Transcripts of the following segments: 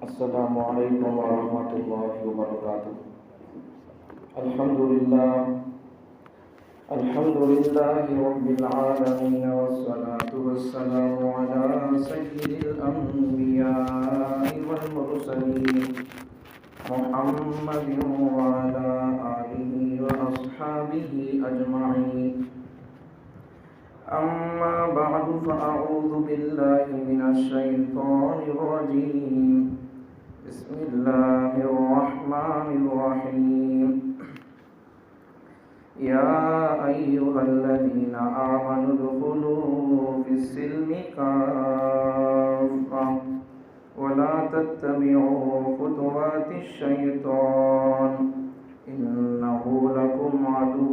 السلام علیکم ورحمۃ اللہ وبرکاتہ۔ الحمد للہ رب العالمین والصلاة والسلام علی سید الانبیاء والمرسلین محمد وعلی آلہ واصحابہ اجمعین۔ اما بعد فاعوذ باللہ من الشیطان الرجیم، بسم اللہ الرحمن الرحیم۔ یا ایھا الذین آمنوا ادخلوا فی السلم کافۃ ولا تتبعوا خطوات الشیطان انہ لکم عدو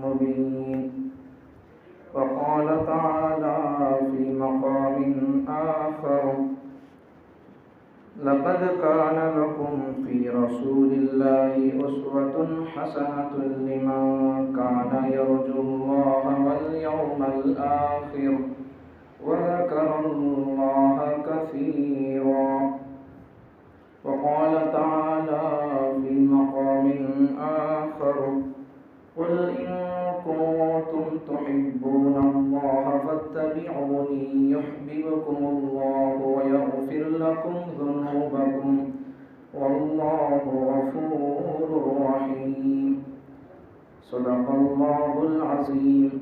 مبین۔ وقال تعالى في مقام آخر لقد كان لكم في رسول الله أسوة حسنة لمن كان يرجو الله واليوم الآخر وذكر الله كثيرا۔ وقال تعالى في مقام آخر قل إن كنتم تحبون الله فاتبعوني يحببكم الله ويغفر لكم ذنوبكم والله غفور رحيم۔ صدق الله العظيم۔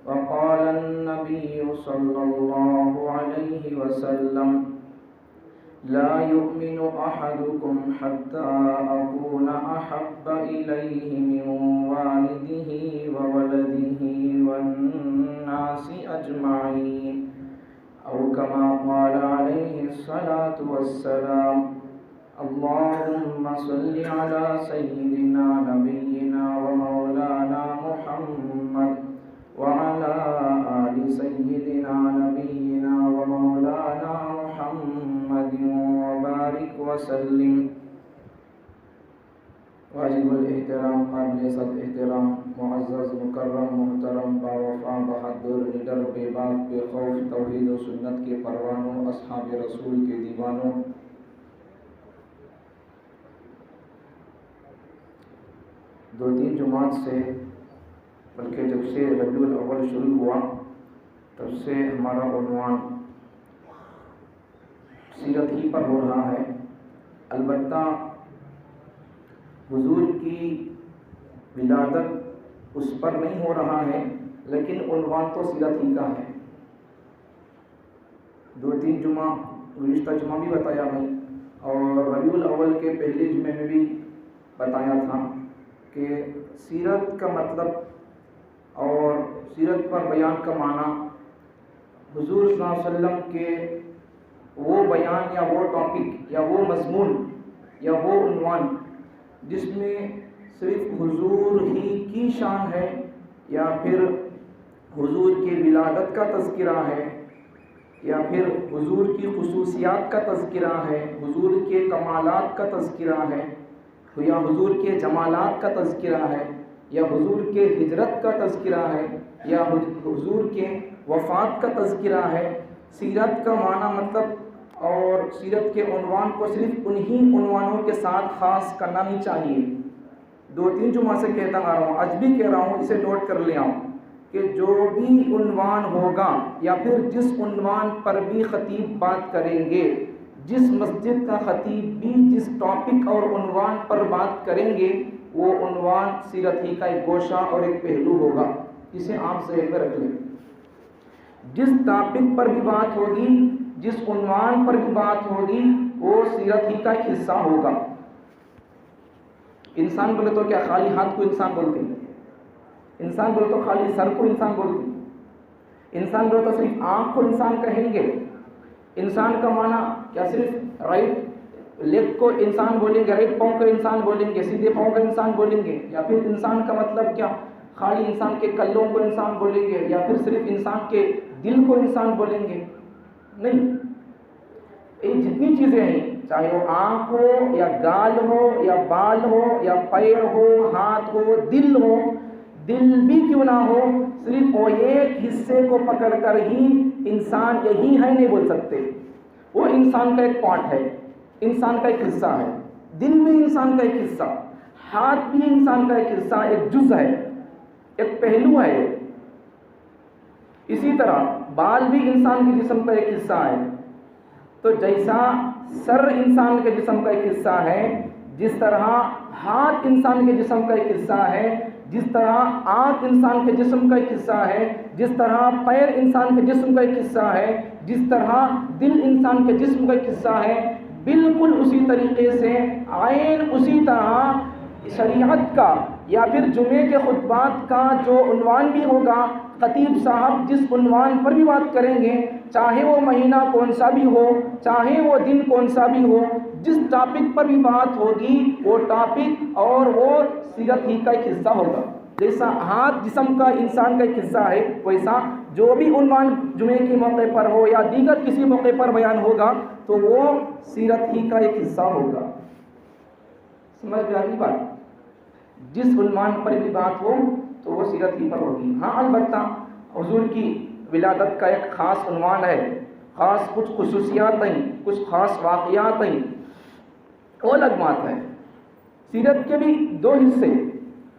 وقال النبي صلى الله عليه وسلم لا يؤمن أحدكم حتى أكون أحب إليه من والده وولده والناس أجمعين أو كما قال عليه الصلاة والسلام۔ اللهم صل على سيدنا نبينا ومولانا محمد وعلى آل سيدنا نبينا ومولانا محمد وبارك وسلم۔ واجب الاحترام، قابل صد احترام، معزز مکرم محترم باوفا بہادر نڈر بے باک بے خوف توحید و سنت کے پروانوں، اصحاب رسول کے دیوانوں، دو تین جماعت سے بلکہ جب سے ربیع الاول شروع ہوا تب سے ہمارا عنوان سیرت ہی پر ہو رہا ہے۔ البتہ حضور کی ولادت اس پر نہیں ہو رہا ہے، لیکن عنوان تو سیرت ہی کا ہے۔ دو تین جمعہ گزشتہ جمعہ بھی بتایا میں، اور ربیع الاول کے پہلے جمعے میں بھی بتایا تھا کہ سیرت کا مطلب اور سیرت پر بیان کا معنی حضور صلی اللہ علیہ وسلم کے وہ بیان یا وہ ٹاپک یا وہ مضمون یا وہ عنوان جس میں صرف حضور ہی کی شان ہے، یا پھر حضور کی ولادت کا تذکرہ ہے، یا پھر حضور کی خصوصیات کا تذکرہ ہے، حضور کے کمالات کا تذکرہ ہے، یا حضور کے جمالات کا تذکرہ ہے، یا حضور کے ہجرت کا تذکرہ ہے، یا حضور کے وفات کا تذکرہ ہے۔ سیرت کا معنی مطلب اور سیرت کے عنوان کو صرف انہی عنوانوں کے ساتھ خاص کرنا نہیں چاہیے۔ دو تین جمعہ سے کہتا آ رہا ہوں، آج بھی کہہ رہا ہوں، اسے نوٹ کر لے آؤں کہ جو بھی عنوان ہوگا یا پھر جس عنوان پر بھی خطیب بات کریں گے، جس مسجد کا خطیب بھی جس ٹاپک اور عنوان پر بات کریں گے، وہ عنوان سیرت ہی کا ایک گوشہ اور ایک پہلو ہوگا، جسے عام ذہن میں رکھ لیں۔ جس ٹاپک پر بھی بات ہوگی، جس عنوان پر بھی بات ہوگی، وہ سیرت ہی کا ایک حصہ ہوگا۔ انسان بولے تو کیا خالی ہاتھ کو انسان بولتے ہیں؟ انسان بولے تو خالی سر کو انسان بولتے ہیں؟ انسان بولے تو صرف آنکھ کو انسان کہیں گے؟ انسان کا معنی کیا صرف رائٹ لیگ کو انسان بولیں گے، رائٹ پاؤں کو انسان بولیں گے، سیدھے پاؤں کا انسان بولیں گے؟ یا پھر انسان کا مطلب کیا خالی انسان کے کلوں کو انسان بولیں گے، یا پھر صرف انسان کے دل کو انسان بولیں گے؟ نہیں، یہ جتنی چیزیں ہیں، چاہے وہ آنکھ ہو یا گال ہو یا بال ہو یا پیر ہو، ہاتھ ہو، دل ہو، دل بھی کیوں نہ ہو، صرف وہ ایک حصے کو پکڑ کر ہی انسان یہی ہے نہیں بول سکتے۔ وہ انسان کا ایک پارٹ ہے، انسان کا ایک حصہ ہے، دل بھی انسان کا ایک حصہ، ہاتھ بھی انسان کا ایک حصہ، ایک جز ہے، ایک پہلو ہے۔ اسی طرح بال بھی انسان کے جسم کا ایک حصہ ہے۔ تو جیسا سر انسان کے جسم کا ایک حصہ ہے، جس طرح ہاتھ انسان کے جسم کا ایک حصہ ہے، جس طرح آنکھ انسان کے جسم کا ایک حصہ ہے، جس طرح پیر انسان کے جسم کا ایک حصہ ہے، جس طرح دل انسان کے جسم کا ایک حصہ ہے، بالکل اسی طریقے سے عین اسی طرح شریعت کا یا پھر جمعے کے خطبات کا جو عنوان بھی ہوگا، خطیب صاحب جس عنوان پر بھی بات کریں گے، چاہے وہ مہینہ کون سا بھی ہو، چاہے وہ دن کون سا بھی ہو، جس ٹاپک پر بھی بات ہوگی وہ ٹاپک اور وہ سیرت ہی کا ایک حصہ ہوگا۔ جیسا ہاتھ جسم کا انسان کا ایک حصہ ہے، ویسا جو بھی عنوان جمعے کے موقع پر ہو یا دیگر کسی موقع پر بیان ہوگا تو وہ سیرت ہی کا ایک حصہ ہوگا۔ سمجھ میں آئی بات؟ جس عنوان پر بھی بات ہو تو وہ سیرت ہی پر ہوگی۔ ہاں البتہ حضور کی ولادت کا ایک خاص عنوان ہے، خاص کچھ خصوصیات ہیں، کچھ خاص واقعات ہیں، وہ الگ بات ہے۔ سیرت کے بھی دو حصے،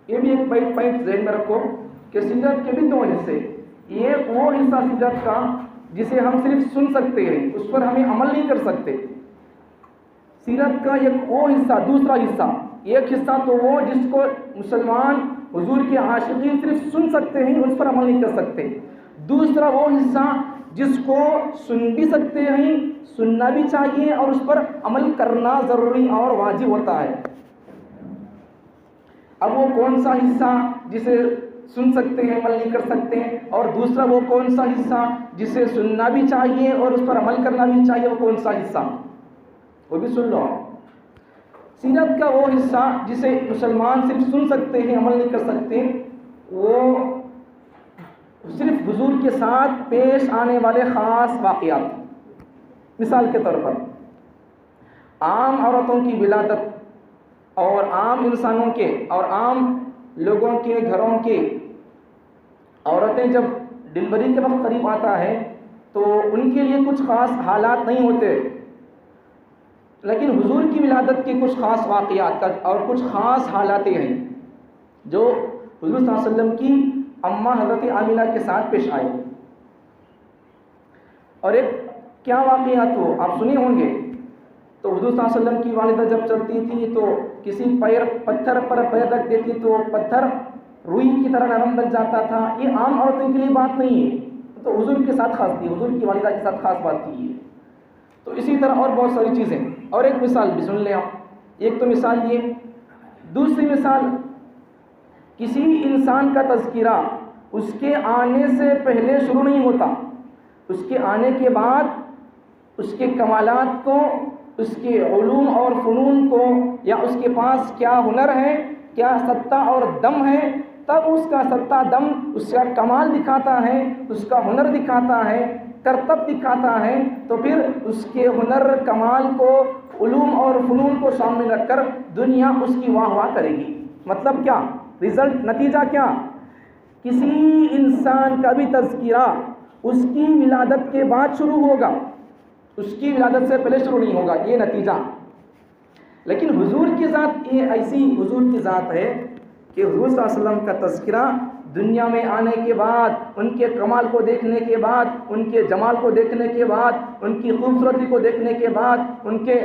یہ بھی ایک پوائنٹ ذہن میں رکھو کہ سیرت کے بھی دو حصے، ایک وہ حصہ سیرت کا جسے ہم صرف سن سکتے ہیں، اس پر ہمیں عمل نہیں کر سکتے۔ سیرت کا ایک وہ حصہ، دوسرا حصہ، ایک حصہ تو وہ جس کو مسلمان حضور کے عاشقین صرف سن سکتے ہیں، اس پر عمل نہیں کر سکتے۔ دوسرا وہ حصہ جس کو سن بھی سکتے ہیں، سننا بھی چاہیے اور اس پر عمل کرنا ضروری اور واجب ہوتا ہے۔ اب وہ کون سا حصہ جسے سن سکتے ہیں عمل نہیں کر سکتے، اور دوسرا وہ کون سا حصہ جسے سننا بھی چاہیے اور اس پر عمل کرنا بھی چاہیے، وہ کون سا حصہ، وہ بھی سن لو۔ سیرت کا وہ حصہ جسے مسلمان صرف سن سکتے ہیں عمل نہیں کر سکتے، وہ صرف حضور کے ساتھ پیش آنے والے خاص واقعات۔ مثال کے طور پر عام عورتوں کی ولادت اور عام انسانوں کے اور عام لوگوں کے گھروں کے عورتیں جب ڈلیوری کے وقت قریب آتا ہے تو ان کے لیے کچھ خاص حالات نہیں ہوتے، لیکن حضور کی ولادت کے کچھ خاص واقعات اور کچھ خاص حالات ہیں جو حضور صلی اللہ علیہ وسلم کی اماں حضرت آمینہ کے ساتھ پیش آئے۔ اور ایک کیا واقعات ہو آپ سنے ہوں گے، تو حضور صلی اللہ علیہ وسلم کی والدہ جب چلتی تھی تو کسی پتھر پر پیر رکھ دیتی تو پتھر روئی کی طرح نرم بن جاتا تھا۔ یہ عام عورتوں کے لیے بات نہیں ہے، تو حضور کے ساتھ خاص تھی، حضور کی والدہ کے ساتھ خاص بات تھی یہ۔ تو اسی طرح اور بہت ساری چیزیں، اور ایک مثال بھی سن لیں آپ۔ ایک تو مثال یہ، دوسری مثال کسی انسان کا تذکرہ اس کے آنے سے پہلے شروع نہیں ہوتا، اس کے آنے کے بعد اس کے کمالات کو، اس کے علوم اور فنون کو، یا اس کے پاس کیا ہنر ہے، کیا سطح اور دم ہے، تب اس کا سطح دم، اس کا کمال دکھاتا ہے، اس کا ہنر دکھاتا ہے، کرتب دکھاتا ہے، تو پھر اس کے ہنر کمال کو، علوم اور فنون کو سامنے رکھ کر دنیا اس کی واہ واہ کرے گی۔ مطلب کیا؟ رزلٹ، نتیجہ کیا؟ کسی انسان کا بھی تذکرہ اس کی ولادت کے بعد شروع ہوگا، اس کی ولادت سے پہلے شروع نہیں ہوگا، یہ نتیجہ۔ لیکن حضور کی ذات یہ ایسی حضور کی ذات ہے کہ حضور صلی اللہ علیہ وسلم کا تذکرہ دنیا میں آنے کے بعد، ان کے کمال کو دیکھنے کے بعد، ان کے جمال کو دیکھنے کے بعد، ان کی خوبصورتی کو دیکھنے کے بعد، ان کے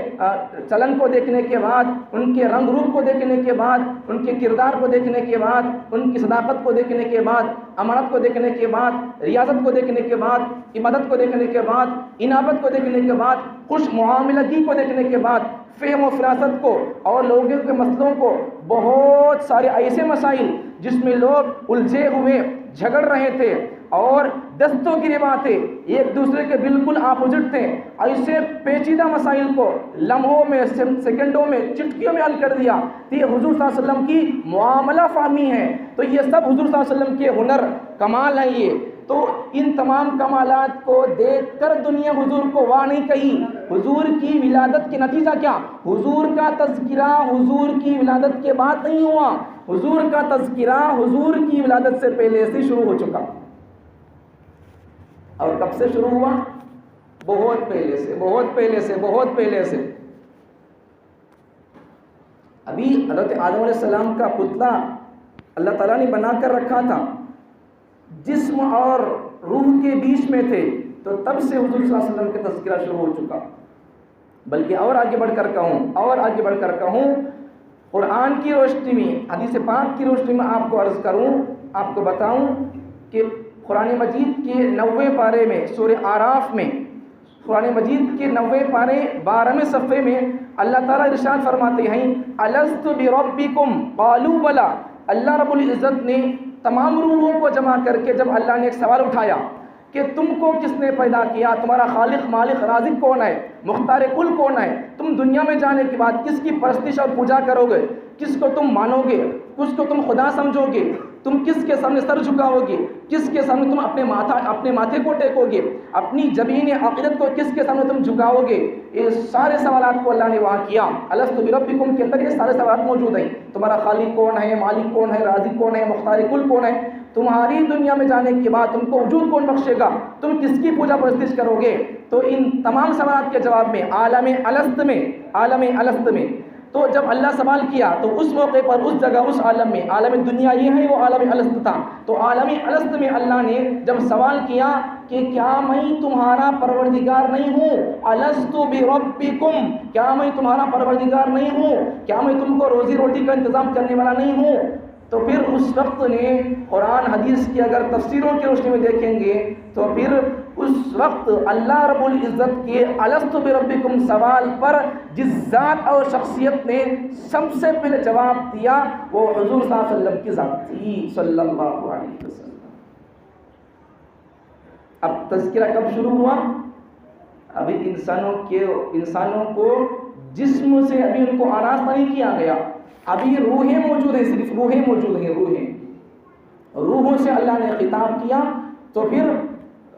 چلن کو دیکھنے کے بعد، ان کے رنگ روپ کو دیکھنے کے بعد، ان کے کردار کو دیکھنے کے بعد، ان کی صداقت کو دیکھنے کے بعد، امانت کو دیکھنے کے بعد، ریاضت کو دیکھنے کے بعد، عبادت کو دیکھنے کے بعد، انابت کو دیکھنے کے بعد، خوش معاملگی کو دیکھنے کے بعد، فہم و فراست کو اور لوگوں کے مسئلوں کو، بہت سارے ایسے مسائل جس میں لوگ الجھے ہوئے جھگڑ رہے تھے اور دستوں کی باتیں ایک دوسرے کے بالکل اپوزٹ تھے، ایسے پیچیدہ مسائل کو لمحوں میں، سیکنڈوں میں، چٹکیوں میں حل کر دیا۔ تو یہ حضور صلی اللہ علیہ وسلم کی معاملہ فہمی ہے، تو یہ سب حضور صلی اللہ علیہ وسلم کے ہنر کمال ہیں۔ یہ تو ان تمام کمالات کو دیکھ کر دنیا حضور کو واہ نہیں کہی۔ حضور کی ولادت کے نتیجہ کیا؟ حضور کا تذکرہ حضور کی ولادت کے بعد نہیں ہوا، حضور کا تذکرہ حضور کی ولادت سے پہلے سے شروع ہو چکا۔ اور کب سے شروع ہوا؟ بہت پہلے سے ابھی حضرت آدم علیہ السلام کا پتلا اللہ تعالیٰ نے بنا کر رکھا تھا، جسم اور روح کے بیچ میں تھے، تو تب سے حضور صلی اللہ علیہ وسلم کا تذکرہ شروع ہو چکا۔ بلکہ اور آگے بڑھ کر کہوں قرآن کی روشنی میں، حدیث پاک کی روشنی میں آپ کو عرض کروں، آپ کو بتاؤں کہ قرآن مجید کے 90 پارے میں، سورہ اعراف میں، قرآن مجید کے 90 پارے 12ویں صفحے میں اللہ تعالیٰ ارشاد فرماتے ہیں الست بربکم قالوا بلا۔ اللہ رب العزت نے تمام روحوں کو جمع کر کے جب اللہ نے ایک سوال اٹھایا کہ تم کو کس نے پیدا کیا، تمہارا خالق مالک رازق کون ہے، مختار کل کون ہے، تم دنیا میں جانے کے بعد کس کی پرستش اور پوجا کرو گے، کس کو تم مانو گے، کس کو تم خدا سمجھو گے، تم کس کے سامنے سر جھکاؤ گے، کس کے سامنے تم اپنے ماتھے کو ٹیکو گے، اپنی جبین عقیدت کو کس کے سامنے تم جھکاؤ گے، یہ سارے سوالات کو اللہ نے وہاں کیا۔ الست بربکم کے اندر یہ سارے سوالات موجود ہیں، تمہارا خالق کون ہے، مالک کون ہے، رازق کون ہے، مختار کل کون ہے، تمہاری دنیا میں جانے کے بعد تم کو وجود کون بخشے گا، تم کس کی پوجا پرستش کرو گے۔ تو ان تمام سوالات کے جواب میں عالم الست میں تو جب اللہ سوال کیا تو اس موقع پر اس جگہ اس عالم میں، عالم دنیا یہ ہے، وہ عالم الست تھا، تو عالم الست میں اللہ نے جب سوال کیا کہ کیا میں تمہارا پروردگار نہیں ہوں، الست بربکم، کیا میں تمہارا پروردگار نہیں ہوں، کیا میں تم کو روزی روٹی کا انتظام کرنے والا نہیں ہوں، تو پھر اس وقت نے قرآن حدیث کی اگر تفسیروں کی روشنی میں دیکھیں گے تو پھر اس وقت اللہ رب العزت کے الست بربکم سوال پر جس ذات اور شخصیت نے سب سے پہلے جواب دیا وہ حضور صلی اللہ علیہ وسلم کی ذات تھی، صلی اللہ علیہ وسلم۔ اب تذکرہ کب شروع ہوا؟ ابھی انسانوں کو جسم سے ابھی ان کو آراستہ نہیں کیا گیا، ابھی روحیں موجود ہیں، صرف روحیں موجود ہیں، روحوں سے اللہ نے خطاب کیا۔ تو پھر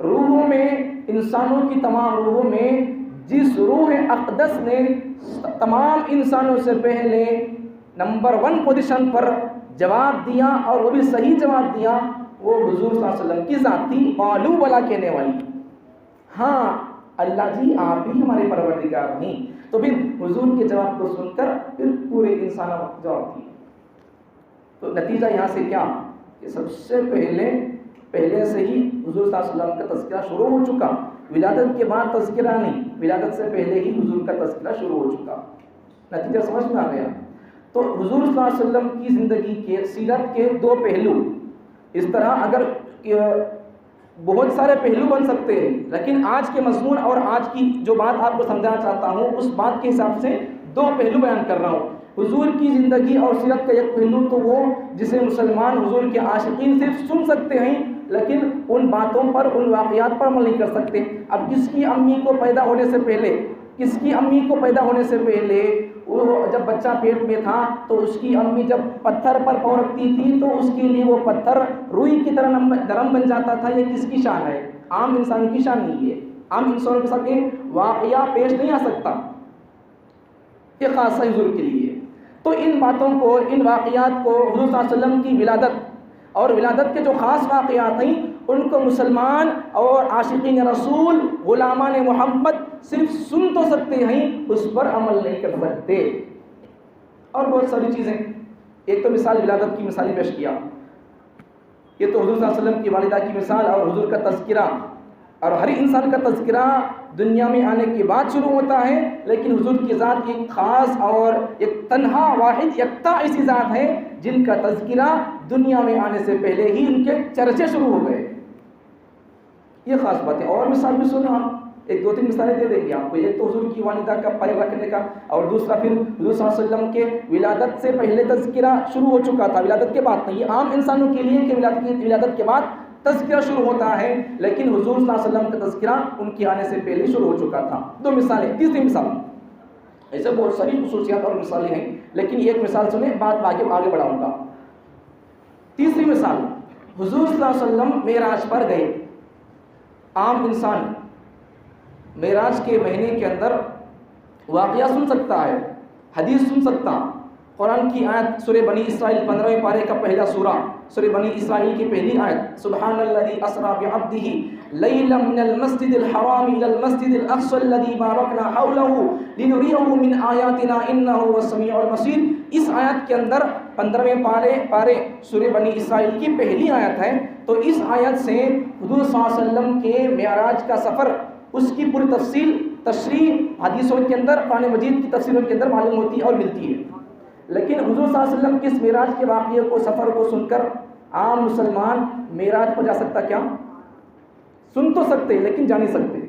روحوں میں، انسانوں کی تمام روحوں میں جس روح اقدس نے تمام انسانوں سے پہلے نمبر 1 پوزیشن پر جواب دیا اور وہ بھی صحیح جواب دیا، وہ حضور صلی اللہ علیہ وسلم کی ذات تھی، قالوا بلا کہنے والی، ہاں اللہ جی آپ ہی ہمارے پروردگار ہیں۔ تو پھر حضور کے جواب کو سن کر پھر پورے انسانوں کو جواب دیا۔ تو نتیجہ یہاں سے کیا کہ سب سے پہلے سے ہی حضور صلی اللہ علیہ وسلم کا تذکرہ شروع ہو چکا، ولادت کے بعد تذکرہ نہیں، ولادت سے پہلے ہی حضور کا تذکرہ شروع ہو چکا۔ نتیجہ سمجھ میں آ گیا؟ تو حضور صلی اللہ علیہ وسلم کی زندگی کے، سیرت کے 2 پہلو، اس طرح اگر بہت سارے پہلو بن سکتے ہیں، لیکن آج کے مضمون اور آج کی جو بات آپ کو سمجھانا چاہتا ہوں اس بات کے حساب سے 2 پہلو بیان کر رہا ہوں۔ حضور کی زندگی اور سیرت کا ایک پہلو تو وہ جسے مسلمان حضور کے عاشقین صرف سن سکتے ہیں لیکن ان باتوں پر، ان واقعات پر عمل نہیں کر سکتے۔ اب کس کی امی کو پیدا ہونے سے پہلے وہ جب بچہ پیٹ میں تھا تو اس کی امی جب پتھر پر پاؤں رکھتی تھی تو اس کے لیے وہ پتھر روئی کی طرح نرم بن جاتا تھا۔ یہ کس کی شان ہے؟ عام انسان کی شان نہیں ہے، عام انسانوں کے ساتھ یہ واقعہ پیش نہیں آ سکتا، یہ خاص ہے حضور کے لیے۔ تو ان باتوں کو، ان واقعات کو، حضور صلی اللہ علیہ وسلم کی ولادت اور ولادت کے جو خاص واقعات ہیں ان کو مسلمان اور عاشقین رسول، غلامان محمد صرف سن تو سکتے ہیں، اس پر عمل نہیں کر سکتے۔ اور بہت ساری چیزیں، ایک تو مثال ولادت کی مثال پیش کیا، یہ تو حضور صلی اللہ علیہ وسلم کی والدہ کی مثال اور حضور کا تذکرہ، اور ہر انسان کا تذکرہ دنیا میں آنے کے بعد شروع ہوتا ہے، لیکن حضور کی ذات ایک خاص اور ایک تنہا واحد یکتا ایسی ذات ہے جن کا تذکرہ دنیا میں آنے سے پہلے ہی ان کے چرچے شروع ہو گئے۔ یہ خاص بات ہے۔ اور مثال بھی سنو، ہم 1-2-3 مثالیں دے دیں گے آپ کو۔ ایک تو حضور کی والدہ کا پیر رکھنے کا، اور دوسرا پھر حضور صلی اللہ علیہ وسلم کے ولادت سے پہلے تذکرہ شروع ہو چکا تھا، ولادت کے بعد نہیں۔ یہ عام انسانوں کے لیے کہ ولادت کے بعد تذکرہ شروع ہوتا ہے، لیکن حضور صلی اللہ علیہ وسلم کا تذکرہ ان کے آنے سے پہلے شروع ہو چکا تھا۔ 2 مثالیں۔ تیسری مثال، ایسے بہت ساری خصوصیات اور مثالیں ہیں لیکن ایک مثال سنیں، بات آگے بڑھاؤں گا۔ تیسری مثال، حضور صلی اللہ علیہ وسلم معراج پر گئے۔ عام انسان معراج کے مہینے کے اندر واقعہ سن سکتا ہے، حدیث سن سکتا، قرآن کی آیت سورہ بنی اسرائیل 15ویں پارے کا پہلا سورہ، سورہ بنی اسرائیل کی پہلی آیت، سبحان الذی اسری بعبدہ لیلا من المسجد الحرام الی المسجد الاقصی الذی بارکنا حولہ لنریہ من آیاتنا انہ هو السمیع البصیر۔ اس آیت کے اندر 15ویں پارے سورہ بنی اسرائیل کی پہلی آیت ہے۔ تو اس آیت سے حضور صلی اللہ علیہ وسلم کے معراج کا سفر، اس کی پوری تفصیل تشریح حدیثوں کے اندر، قرآن مجید کی تفسیروں کے اندر معلوم ہوتی ہے اور ملتی ہے۔ لیکن حضور صلی اللہ علیہ وسلم کے اس معراج کے واقعے کو، سفر کو سن کر عام مسلمان معراج پر جا سکتا کیا؟ سن تو سکتے لیکن جا نہیں سکتے۔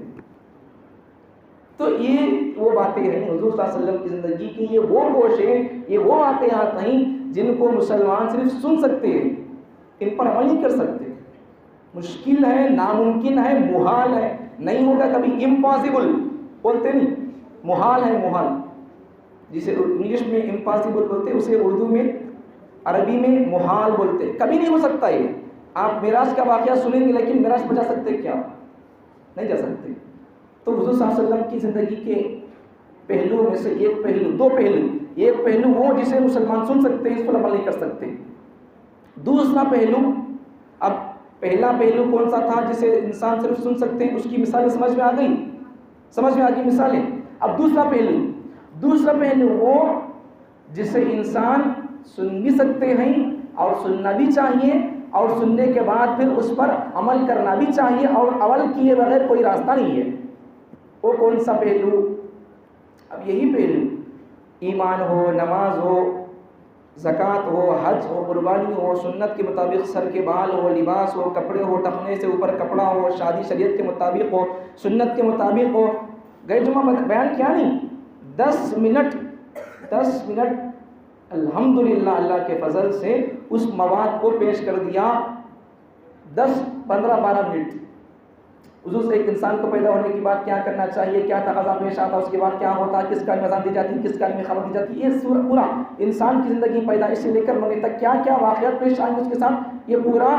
تو یہ وہ باتیں ہیں حضور صلی اللہ علیہ وسلم کی زندگی کی، یہ وہ گوشیں، یہ وہ واقعات ہیں جن کو مسلمان صرف سن سکتے ہیں، ان پر عمل نہیں کر سکتے۔ مشکل ہے، ناممکن ہے، محال ہے، نہیں ہوگا کبھی، امپاسبل بولتے نہیں، محال ہے، محال، جسے انگلش میں امپاسبل بولتے اسے اردو میں، عربی میں محال بولتے، کبھی نہیں ہو سکتا یہ۔ آپ معراج کا واقعہ سنیں گے لیکن معراج پر جا سکتے کیا؟ نہیں جا سکتے۔ تو حضور صلی اللہ علیہ وسلم کی زندگی کے پہلوؤں میں سے ایک پہلو، دو پہلو، ایک پہلو وہ جسے مسلمان سن سکتے ہیں، اس پر عمل نہیں کر سکتے۔ دوسرا پہلو، اب پہلا پہلو کون سا تھا جسے انسان صرف سن سکتے ہیں، اس کی مثالیں سمجھ میں آ گئی، سمجھ میں آ گئی مثالیں۔ اب دوسرا پہلو وہ جسے انسان سن بھی سکتے ہیں اور سننا بھی چاہیے، اور سننے کے بعد پھر اس پر عمل کرنا بھی چاہیے، اور عمل کیے بغیر کوئی راستہ نہیں ہے۔ وہ کون سا پہلو؟ اب یہی پہلو، ایمان ہو، نماز ہو، زکوٰۃ ہو، حج ہو، قربانی ہو، سنت کے مطابق سر کے بال ہو، لباس ہو، کپڑے ہو، ٹخنے سے اوپر کپڑا ہو، شادی شریعت کے مطابق ہو، سنت کے مطابق ہو۔ گئے جمعہ بیان کیا نہیں، 10 منٹ الحمدللہ اللہ کے فضل سے اس مواد کو پیش کر دیا، 10 15 12 منٹ۔ حضور سے ایک انسان کو پیدا ہونے کے بعد کیا کرنا چاہیے، کیا تقاضا پیش آتا، اس کے بعد کیا ہوتا، کس کام میں اذان دی جاتی، کس کام میں خبر دی جاتی، یہ پورا انسان کی زندگی پیدائش سے لے کر مرنے تک کیا کیا واقعات پیش آئیں گے اس کے ساتھ، یہ پورا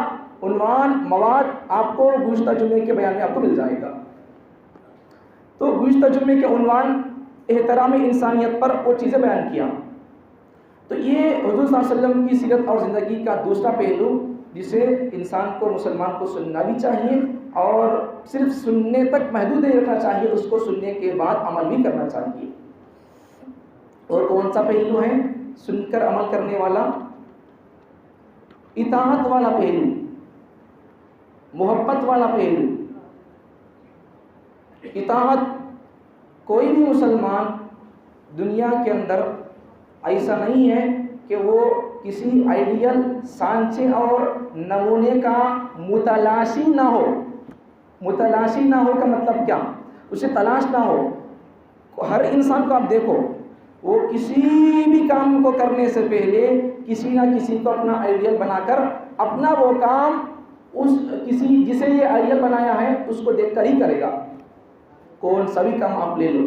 عنوان مواد آپ کو گزشتہ جمعے کے بیان میں آپ کو مل جائے گا۔ تو گزشتہ جمعے کے عنوان احترام انسانیت پر وہ چیزیں بیان کیا۔ تو یہ حضور صلی اللہ علیہ وسلم کی سیرت اور زندگی کا دوسرا پہلو، جسے انسان کو، مسلمان کو سننا بھی چاہیے اور صرف سننے تک محدود نہیں رکھنا چاہیے، اس کو سننے کے بعد عمل بھی کرنا چاہیے۔ اور کون سا پہلو ہے؟ سن کر عمل کرنے والا، اطاعت والا پہلو، محبت والا پہلو۔ اطاعت، کوئی بھی مسلمان دنیا کے اندر ایسا نہیں ہے کہ وہ کسی آئیڈیل، سانچے اور نمونے کا متلاشی نہ ہو۔ متلاشی نہ ہو کا مطلب کیا؟ اسے تلاش نہ ہو۔ ہر انسان کو آپ دیکھو، وہ کسی بھی کام کو کرنے سے پہلے کسی نہ کسی کو اپنا آئیڈیل بنا کر اپنا وہ کام اس کسی جسے یہ آئیڈیل بنایا ہے اس کو دیکھ کر ہی کرے گا۔ کون سا بھی کام آپ لے لو،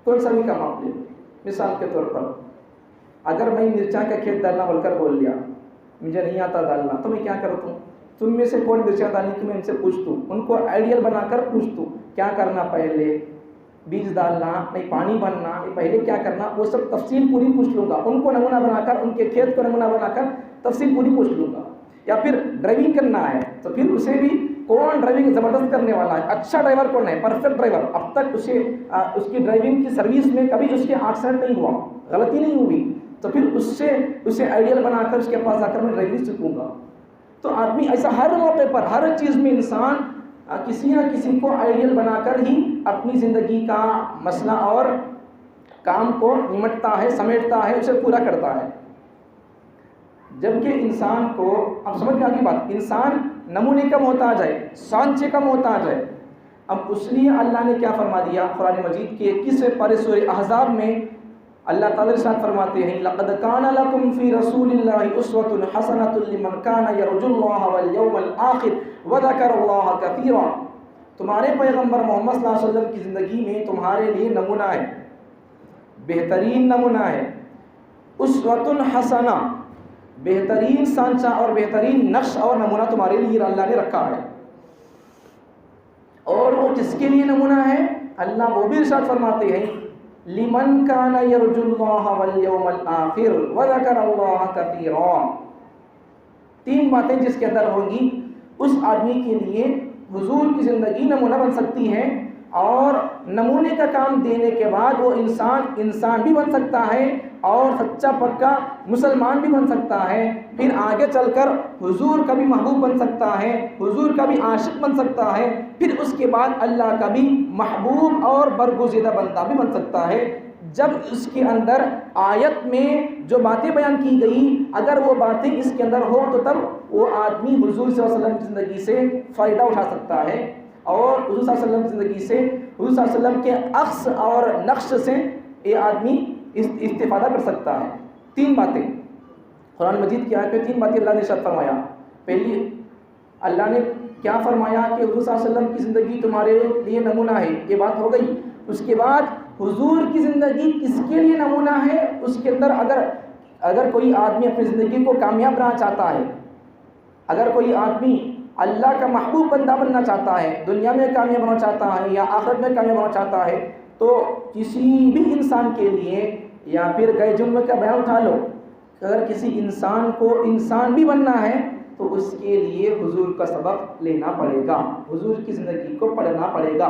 کون سا بھی کام آپ لے لو، مثال کے طور پر اگر میں مرچا کا کھیت ڈالنا بول کر بول لیا، مجھے نہیں آتا ڈالنا، تو میں کیا کرتا ہوں، تم میں سے کون مرچا ڈالنے کی میں ان سے پوچھتا ہوں، ان کو آئیڈیل بنا کر پوچھتا ہوں کیا کرنا، پہلے بیج ڈالنا، نہیں پانی بھرنا، نہیں پہلے کیا کرنا، وہ سب تفصیل پوری پوچھ لوں گا، ان کو نمونہ بنا کر، ان کے کھیت کو نمونہ بنا کر تفصیل پوری پوچھ لوں گا۔ یا پھر ڈرائیونگ کرنا ہے تو پھر اسے بھی کون ڈرائیونگ زبردست کرنے والا ہے، اچھا ڈرائیور کون ہے، پرفیکٹ ڈرائیور، اب تک اسے اس کی ڈرائیونگ کی سروس میں کبھی اس کے ایکسیڈنٹ نہیں ہوا، غلطی نہیں ہوئی، تو پھر اسے آئیڈیل بنا کر اس کے پاس جا کر میں ڈرائیونگ سیکھوں گا۔ تو آدمی ایسا ہر موقع پر، ہر چیز میں انسان کسی نہ کسی کو آئیڈیل بنا کر ہی اپنی زندگی کا مسئلہ اور کام کو نمٹتا ہے، سمیٹتا ہے، اسے پورا کرتا ہے۔ جبکہ انسان کو، اب سمجھ میں آگی بات، انسان نمونے کا محتاج ہے، سانچے کا محتاج ہے۔ اب اس لیے اللہ نے کیا فرما دیا قرآن مجید کے 21ویں پارے سورہ احزاب میں، اللہ تعالیٰ ارشاد فرماتے ہیں لَقَدْ كَانَ لَكُمْ فِي رَسُولِ اللَّهِ أُسْوَةٌ حَسَنَةٌ لِمَنْ كَانَ يَرْجُو اللَّهَ وَالْيَوْمَ الْآخِرَ وَذَكَرَ اللَّهَ كَثِيرًا۔ تمہارے پیغمبر محمد صلی اللہ علیہ وسلم کی زندگی میں تمہارے لیے نمونہ ہے، بہترین نمونہ ہے، اسوۃ حسنہ، بہترین سانچہ اور بہترین نقش اور نمونہ تمہارے لیے اللہ نے رکھا ہے۔ اور وہ کس کے لیے نمونہ ہے؟ اللہ وہ بھی ارشاد فرماتے ہیں لمن کان یرجو اللہ والیوم الآخر وذکر اللہ کثیرا. 3 باتیں جس کے اندر ہوں گی اس آدمی کے لیے حضور کی زندگی نمونہ بن سکتی ہے، اور نمونے کا کام دینے کے بعد وہ انسان بھی بن سکتا ہے اور سچا پکا مسلمان بھی بن سکتا ہے. پھر آگے چل کر حضور کا بھی محبوب بن سکتا ہے، حضور کا بھی عاشق بن سکتا ہے، پھر اس کے بعد اللہ کا بھی محبوب اور برگزیدہ بندہ بھی بن سکتا ہے. جب اس کے اندر آیت میں جو باتیں بیان کی گئی اگر وہ باتیں اس کے اندر ہو تو تب وہ آدمی حضور صلی اللہ علیہ وسلم کی زندگی سے فائدہ اٹھا سکتا ہے، اور حضور صلی اللہ علیہ وسلم کی زندگی سے، حضور صلی اللہ علیہ وسلم کے عکس اور نقش سے یہ آدمی استفادہ کر سکتا ہے. 3 باتیں قرآن مجید کی آیت میں 3 باتیں اللہ نے ارشاد فرمایا. پہلی اللہ نے کیا فرمایا کہ حضور صلی اللہ علیہ وسلم کی زندگی تمہارے لیے نمونہ ہے، یہ بات ہو گئی. اس کے بعد حضور کی زندگی کس کے لیے نمونہ ہے، اس کے اندر اگر کوئی آدمی اپنی زندگی کو کامیاب بنانا چاہتا ہے، اگر کوئی آدمی اللہ کا محبوب بندہ بننا چاہتا ہے، دنیا میں کامیاب ہونا چاہتا ہے یا آخرت میں کامیاب ہونا چاہتا ہے، تو کسی بھی انسان کے لیے، یا پھر گئے جمعے کا بیان اٹھا لو، اگر کسی انسان کو انسان بھی بننا ہے تو اس کے لیے حضور کا سبق لینا پڑے گا، حضور کی زندگی کو پڑھنا پڑے گا.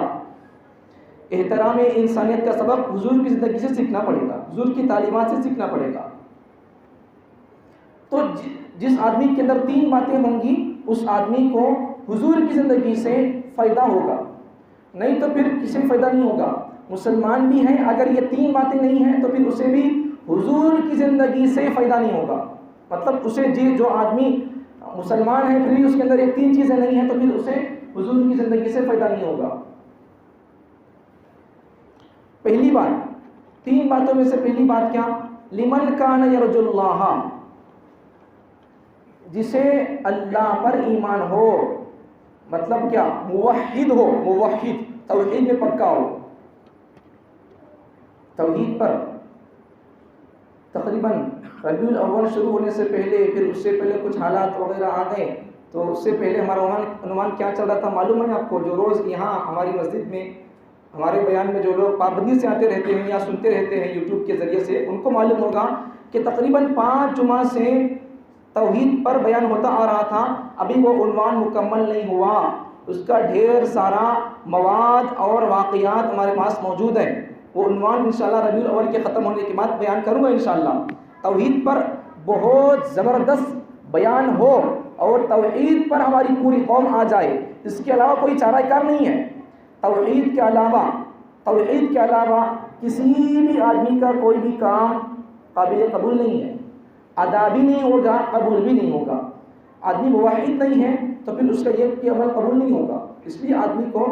احترام انسانیت کا سبق حضور کی زندگی سے سیکھنا پڑے گا، حضور کی تعلیمات سے سیکھنا پڑے گا. تو جس آدمی کے اندر 3 باتیں ہوں گی اس آدمی کو حضور کی زندگی سے فائدہ ہوگا، نہیں تو پھر کسی فائدہ نہیں ہوگا. مسلمان بھی ہیں، اگر یہ 3 باتیں نہیں ہیں تو پھر اسے بھی حضور کی زندگی سے فائدہ نہیں ہوگا. مطلب اسے جو آدمی مسلمان ہے پھر بھی اس کے اندر یہ 3 چیزیں نہیں ہیں تو پھر اسے حضور کی زندگی سے فائدہ نہیں ہوگا. پہلی بات، 3 باتوں میں سے پہلی بات کیا؟ لمن کان یرجو اللہ، جسے اللہ پر ایمان ہو. مطلب کیا؟ موحد ہو، موحد توحید میں پکا ہو. توحید پر تقریباً ربیع الاول شروع ہونے سے پہلے، پھر اس سے پہلے کچھ حالات وغیرہ آ گئے، تو اس سے پہلے ہمارا عنوان کیا چل رہا تھا معلوم ہے آپ کو؟ جو روز یہاں ہماری مسجد میں ہمارے بیان میں جو لوگ پابندی سے آتے رہتے ہیں یا سنتے رہتے ہیں یوٹیوب کے ذریعے سے، ان کو معلوم ہوگا کہ تقریباً 5 جمعہ سے توحید پر بیان ہوتا آ رہا تھا. ابھی وہ عنوان مکمل نہیں ہوا، اس کا ڈھیر سارا مواد اور واقعات ہمارے پاس موجود ہیں. وہ عنوان انشاءاللہ ربیع الاول کے ختم ہونے کے بعد بیان کروں گا انشاءاللہ. توحید پر بہت زبردست بیان ہو اور توحید پر ہماری پوری قوم آ جائے، اس کے علاوہ کوئی چارہ کار نہیں ہے. توحید کے علاوہ کسی بھی آدمی کا کوئی بھی کام قابل قبول نہیں ہے، ادا بھی نہیں ہوگا، قبول بھی نہیں ہوگا. آدمی موحد نہیں ہے تو پھر اس کا یہ کہ عمل قبول نہیں ہوگا. اس لیے آدمی کو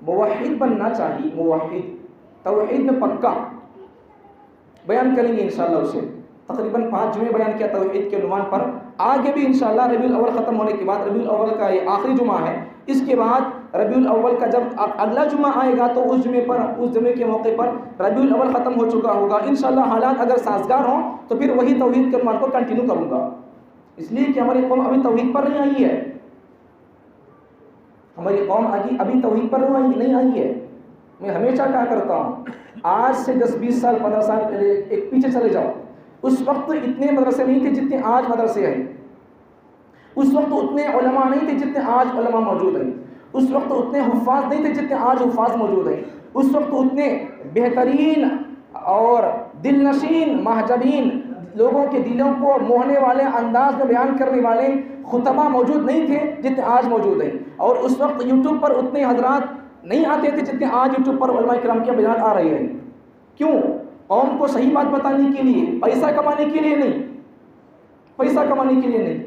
موحد بننا چاہیے. موحد توحید میں پکا بیان کریں گے انشاءاللہ. اسے تقریباً 5 جمعے بیان کیا توحید کے عنوان پر. آگے بھی انشاءاللہ ربیع الاول ختم ہونے کے بعد، ربیع الاول کا یہ آخری جمعہ ہے، اس کے بعد ربیع الاول کا جب اگلا جمعہ آئے گا تو اس جمعے کے موقع پر ربیع الاول ختم ہو چکا ہوگا انشاءاللہ. حالات اگر سازگار ہوں تو پھر وہی توحید کے عنوان کو کنٹینیو کروں گا، اس لیے کہ ہماری قوم ابھی توحید پر نہیں آئی ہے. ہماری قوم ابھی توحید پر نہیں آئی ہے. میں ہمیشہ کہا کرتا ہوں، آج سے 10-20 سال 15 سال پہلے ایک پیچھے چلے جاؤ، اس وقت اتنے مدرسے نہیں تھے جتنے آج مدرسے ہیں. اس وقت اتنے علماء نہیں تھے جتنے آج علماء موجود ہیں. اس وقت اتنے حفاظ نہیں تھے جتنے آج حفاظ موجود ہیں. اس وقت اتنے بہترین اور دل نشین محجبین لوگوں کے دلوں کو موہنے والے انداز میں بیان کرنے والے خطبہ موجود نہیں تھے جتنے آج موجود ہیں. اور اس وقت یوٹیوب پر اتنے حضرات نہیں آتے تھے جتنے آج یوٹیوب پر علماء کرام کے بیان آ رہے ہیں. کیوں؟ قوم کو صحیح بات بتانے کے لیے، پیسہ کمانے کے لیے نہیں، پیسہ کمانے کے لیے نہیں.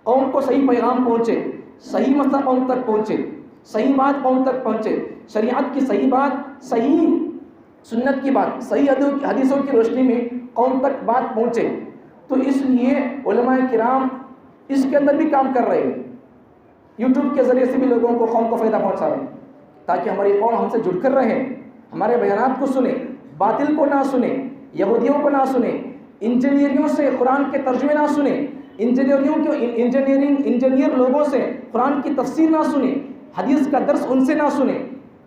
قوم کو صحیح پیغام پہنچے، صحیح مسئلہ قوم تک پہنچے، صحیح بات قوم تک پہنچے، شریعت کی صحیح بات، صحیح سنت کی بات، صحیح حدیثوں کی روشنی میں قوم تک بات پہنچے. تو اس لیے علماء کرام اس کے اندر بھی کام کر رہے ہیں. یوٹیوب کے ذریعے سے بھی لوگوں کو، قوم کو فائدہ پہنچا رہے ہیں تاکہ ہماری قوم ہم سے جڑ کر رہے، ہمارے بیانات کو سنیں، باطل کو نہ سنیں، یہودیوں کو نہ سنیں، انجینئروں سے قرآن کے ترجمے نہ سنیں، انجینئر لوگوں سے قرآن کی تفسیر نہ سنیں، حدیث کا درس ان سے نہ سنیں.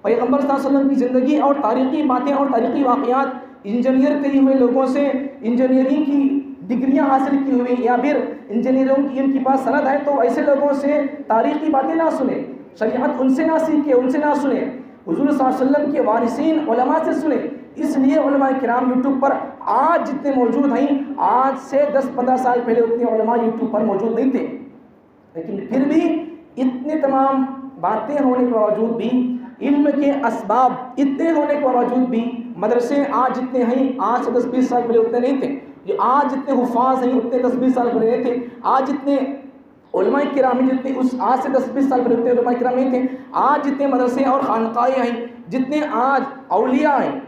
پیغمبر صلی اللہ علیہ وسلم کی زندگی اور تاریخی باتیں اور تاریخی واقعات انجینئر کیے ہوئے لوگوں سے انجینئرنگ کی ڈگریاں حاصل کی ہوئی یا پھر انجینئروں کی ان کے پاس سند ہے تو ایسے لوگوں سے تاریخی باتیں نہ سنیں، شریعت ان سے نہ سیکھیں، ان سے نہ سنیں، حضور صلی اللہ علیہ وسلم کے وارثین علماء سے سنیں۔ اس لیے علماء کرام یوٹیوب پر آج جتنے موجود ہیں، آج سے 10-15 سال پہلے اتنے علماء یوٹیوب پر موجود نہیں تھے، لیکن پھر بھی اتنے تمام باتیں ہونے کے باوجود بھی، علم کے اسباب اتنے ہونے کے باوجود بھی مدرسے آج جتنے ہیں آج سے 10-20 سال پہلے اتنے نہیں تھے، جو آج جتنے حفاظ ہیں اتنے 10-20 سال پہلے نہیں تھے، آج جتنے علماء کرام جتنے اس آج سے 10-20 سال پہلے اتنے علماء کرام نہیں تھے، آج جتنے مدرسے اور خانقاہیں ہیں، جتنے آج اولیاء ہیں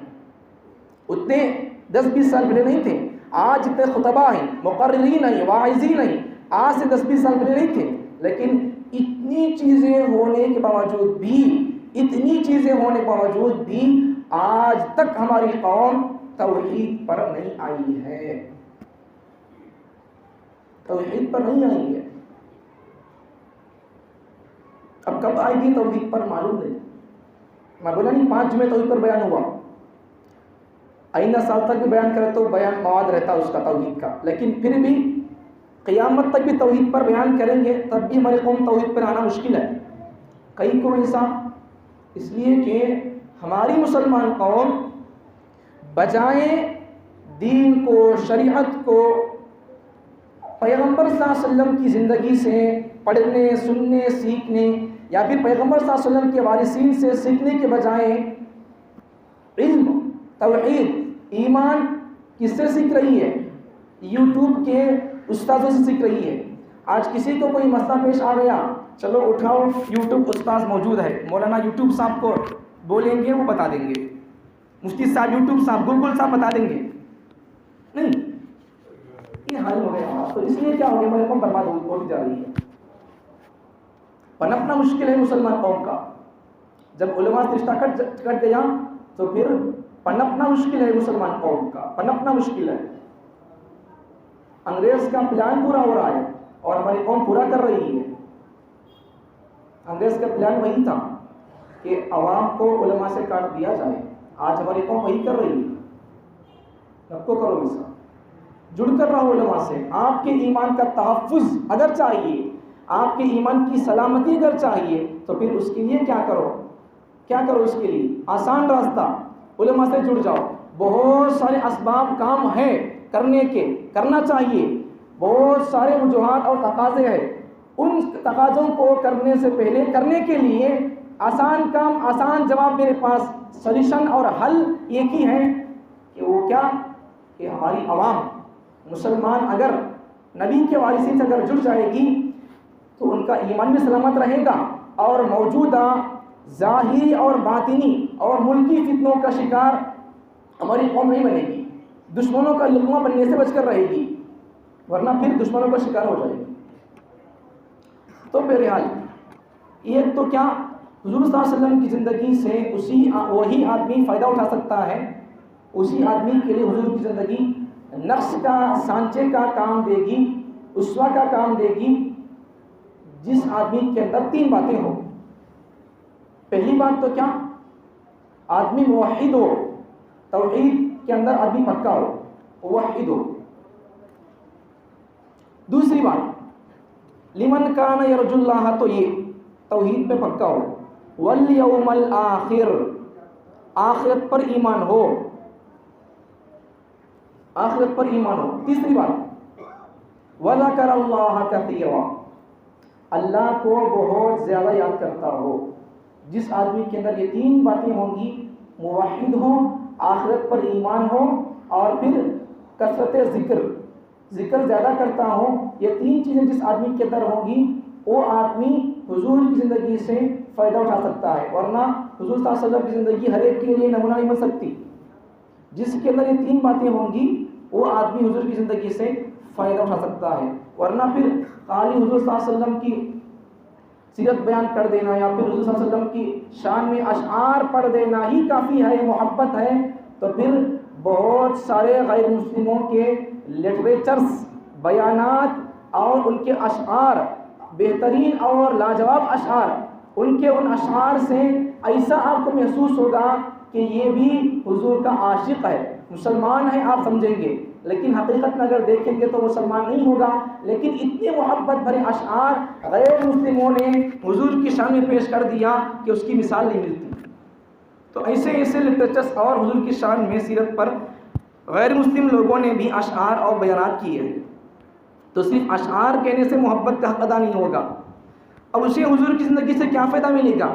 اتنے 10-20 سال پہلے نہیں تھے، آج جتنے خطباء ہیں، مقررین ہیں، واعظین ہیں، آج سے 10-20 سال پہلے نہیں تھے۔ لیکن اتنی چیزیں ہونے کے باوجود بھی آج تک ہماری قوم توحید پر نہیں آئی ہے، توحید پر نہیں آئی ہے۔ اب کب آئے گی توحید پر معلوم نہیں۔ میں بولا نہیں 5 جمعے توحید پر بیان ہوا، آئندہ سال تک بھی بیان کرے تو بیان مواد رہتا اس کا توحید کا، لیکن پھر بھی قیامت تک بھی توحید پر بیان کریں گے تب بھی ہماری قوم توحید پر آنا مشکل ہے۔ کئی کو ایسا اس لیے کہ ہماری مسلمان قوم بجائے دین کو، شریعت کو پیغمبر صلی اللہ علیہ وسلم کی زندگی سے پڑھنے، سننے، سیکھنے یا پھر پیغمبر صلی اللہ علیہ وسلم کے وارثین سے سیکھنے کے بجائے علم، توحید، ایمان کس سے سیکھ رہی ہے؟ یوٹیوب کے استاذوں سے سیکھ رہی ہے۔ آج کسی کو کوئی مسئلہ پیش آ گیا، چلو اٹھاؤ، یوٹیوب استاذ موجود ہے، مولانا یوٹیوب صاحب کو بولیں گے وہ بتا دیں گے، مفتی صاحب یوٹیوب صاحب، گوگل صاحب بتا دیں گے۔ نہیں، یہ حال ہو گیا۔ تو اس لیے کیا ہو گیا، ہماری قوم برباد ہوتی جا رہی ہے۔ پنپنا مشکل ہے مسلمان قوم کا، جب علماء سے رشتہ کٹ گیا تو پھر پنپنا مشکل ہے مسلمان قوم کا، پنپنا مشکل ہے۔ انگریز کا پلان پورا ہو رہا ہے اور ہماری قوم پورا کر رہی ہے۔ انگریز کا پلان وہی تھا کہ عوام کو علماء سے کاٹ دیا جائے، آج ہماری قوم وہی کر رہی ہے۔ رب کو کرو ایسا، جڑ کر رہو علماء سے۔ آپ کے ایمان کا تحفظ اگر چاہیے، آپ کے ایمان کی سلامتی اگر چاہیے تو پھر اس کے لیے کیا کرو اس کے لیے آسان راستہ، علماء سے جڑ جاؤ۔ بہت سارے اسباب کام ہیں کرنے کے، کرنا چاہیے، بہت سارے وجوہات اور تقاضے ہیں، ان تقاضوں کو کرنے سے پہلے کرنے کے لیے آسان کام، آسان جواب میرے پاس، سولوشن اور حل ایک ہی ہے کہ وہ کیا کہ ہماری عوام مسلمان اگر نبی کے وارثین سے اگر جڑ جائے گی تو ان کا ایمان بھی سلامت رہے گا اور موجودہ ظاہری اور باطنی اور ملکی فتنوں کا شکار ہماری قوم نہیں بنے گی، دشمنوں کا لقمہ بننے سے بچ کر رہے گی، ورنہ پھر دشمنوں کا شکار ہو جائے گی۔ تو بہرحال یہ تو کیا حضور صلی اللہ علیہ وسلم کی زندگی سے وہی آدمی فائدہ اٹھا سکتا ہے، اسی آدمی کے لیے حضور کی زندگی نقش کا، سانچے کا کام دے گی، اسوہ کا کام دے گی، جس آدمی کے اندر 3 باتیں ہوں۔ پہلی بات تو کیا، آدمی موحد ہو، توحید کے اندر آدمی پکا ہو، موحد ہو۔ دوسری بات، لمن کان یرجو اللہ، تو یہ توحید پہ پکا ہو، والیوم الآخر، آخرت پر ایمان ہو، آخرت پر ایمان ہو۔ تیسری بات، وذکر اللہ کثیرا، اللہ کو بہت زیادہ یاد کرتا ہو۔ جس آدمی کے اندر یہ 3 باتیں ہوں گی، موحد ہو، آخرت پر ایمان ہو اور پھر کثرت ذکر زیادہ کرتا ہو، یہ 3 چیزیں جس آدمی کے اندر ہوں گی وہ آدمی حضور کی زندگی سے فائدہ اٹھا سکتا ہے، ورنہ حضور صلی اللہ علیہ وسلم کی زندگی ہر ایک کے لیے نمونہ نہیں بن سکتی۔ جس کے اندر یہ 3 باتیں ہوں گی وہ آدمی حضور کی زندگی سے فائدہ اٹھا سکتا ہے، ورنہ پھر خالی حضور صلی اللہ علیہ وسلم کی سیرت بیان کر دینا یا پھر حضور صلی اللہ علیہ وسلم کی شان میں اشعار پڑھ دینا ہی کافی ہے، محبت ہے، تو پھر بہت سارے غیر مسلموں کے لٹریچرز، بیانات اور ان کے اشعار، بہترین اور لاجواب اشعار ان کے ان اشعار سے ایسا آپ کو محسوس ہوگا کہ یہ بھی حضور کا عاشق ہے، مسلمان ہے آپ سمجھیں گے، لیکن حقیقت میں اگر دیکھیں گے تو مسلمان نہیں ہوگا. لیکن اتنے محبت بھرے اشعار غیر مسلموں نے حضور کی شان میں پیش کر دیا کہ اس کی مثال نہیں ملتی. تو ایسے ایسے لٹریچرس اور حضور کی شان میں سیرت پر غیر مسلم لوگوں نے بھی اشعار اور بیانات کیے ہیں. تو صرف اشعار کہنے سے محبت کا حق ادا نہیں ہوگا. اب اسے حضور کی زندگی سے کیا فائدہ ملے گا؟